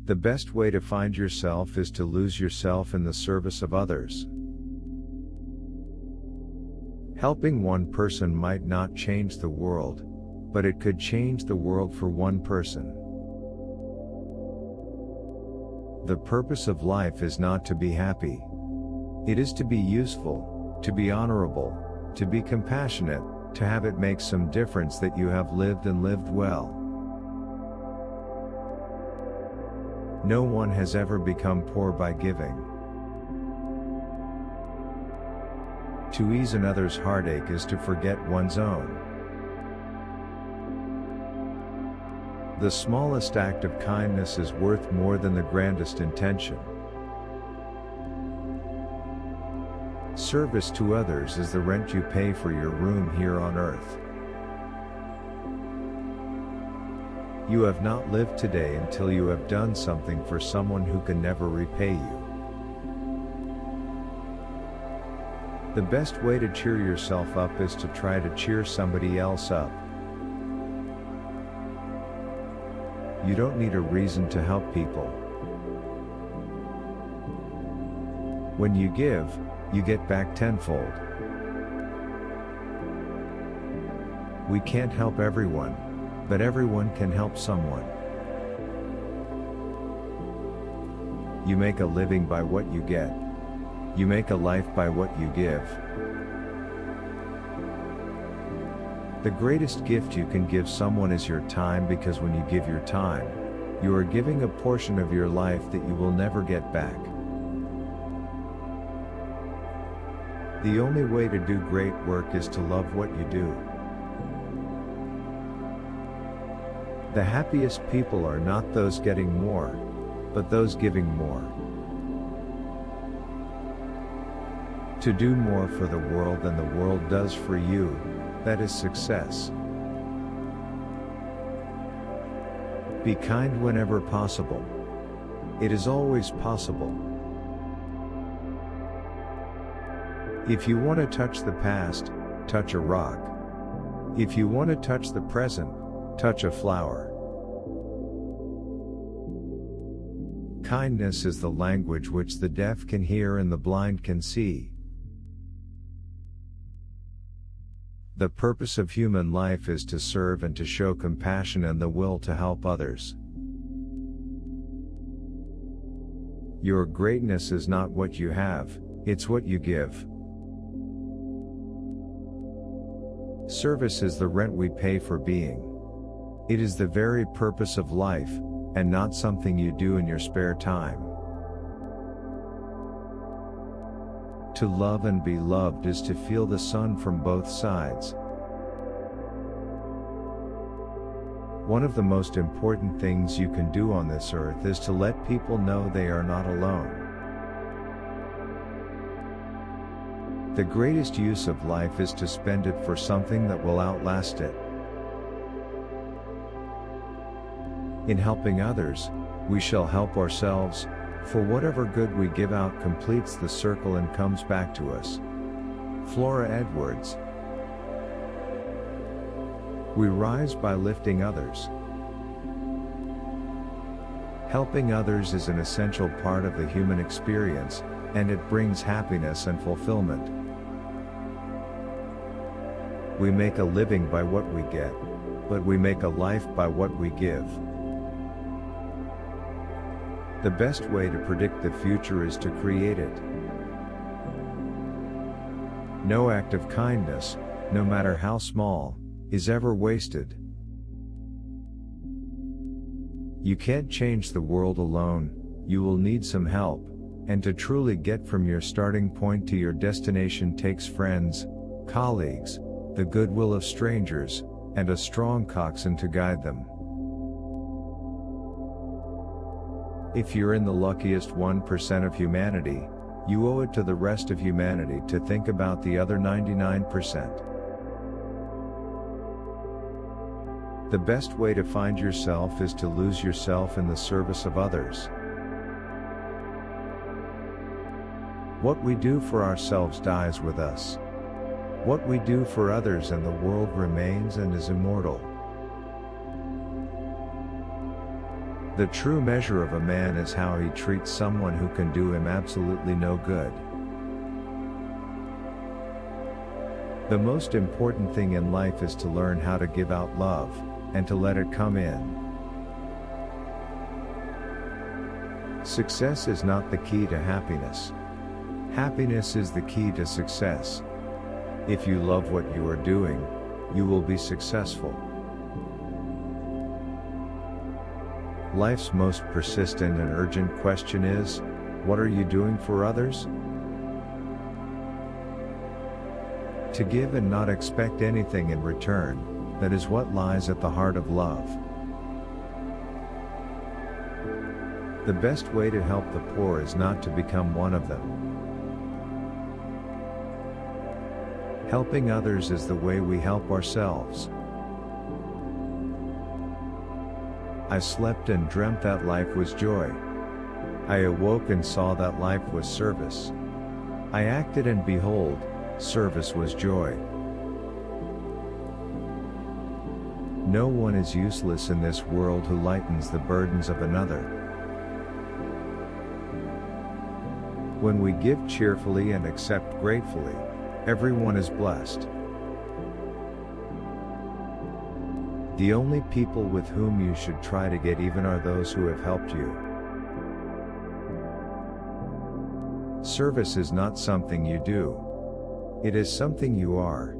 The best way to find yourself is to lose yourself in the service of others. Helping one person might not change the world, but it could change the world for one person. The purpose of life is not to be happy. It is to be useful, to be honorable, to be compassionate, to have it make some difference that you have lived and lived well. No one has ever become poor by giving. To ease another's heartache is to forget one's own. The smallest act of kindness is worth more than the grandest intention. Service to others is the rent you pay for your room here on earth. You have not lived today until you have done something for someone who can never repay you. The best way to cheer yourself up is to try to cheer somebody else up. You don't need a reason to help people. When you give, you get back tenfold. We can't help everyone, but everyone can help someone. You make a living by what you get. You make a life by what you give. The greatest gift you can give someone is your time, because when you give your time, you are giving a portion of your life that you will never get back. The only way to do great work is to love what you do. The happiest people are not those getting more, but those giving more. To do more for the world than the world does for you, that is success. Be kind whenever possible. It is always possible. If you want to touch the past, touch a rock. If you want to touch the present, touch a flower. Kindness is the language which the deaf can hear and the blind can see. The purpose of human life is to serve and to show compassion and the will to help others. Your greatness is not what you have, it's what you give. Service is the rent we pay for being. It is the very purpose of life, and not something you do in your spare time. To love and be loved is to feel the sun from both sides. One of the most important things you can do on this earth is to let people know they are not alone. The greatest use of life is to spend it for something that will outlast it. In helping others, we shall help ourselves, for whatever good we give out completes the circle and comes back to us. Flora Edwards. We rise by lifting others. Helping others is an essential part of the human experience, and it brings happiness and fulfillment. We make a living by what we get, but we make a life by what we give. The best way to predict the future is to create it. No act of kindness, no matter how small, is ever wasted. You can't change the world alone, you will need some help, and to truly get from your starting point to your destination takes friends, colleagues, the goodwill of strangers, and a strong coxswain to guide them. If you're in the luckiest 1% of humanity, you owe it to the rest of humanity to think about the other 99%. The best way to find yourself is to lose yourself in the service of others. What we do for ourselves dies with us. What we do for others and the world remains and is immortal. The true measure of a man is how he treats someone who can do him absolutely no good. The most important thing in life is to learn how to give out love, and to let it come in. Success is not the key to happiness. Happiness is the key to success. If you love what you are doing, you will be successful. Life's most persistent and urgent question is, what are you doing for others? To give and not expect anything in return, that is what lies at the heart of love. The best way to help the poor is not to become one of them. Helping others is the way we help ourselves. I slept and dreamt that life was joy. I awoke and saw that life was service. I acted and behold, service was joy. No one is useless in this world who lightens the burdens of another. When we give cheerfully and accept gratefully, everyone is blessed. The only people with whom you should try to get even are those who have helped you. Service is not something you do. It is something you are.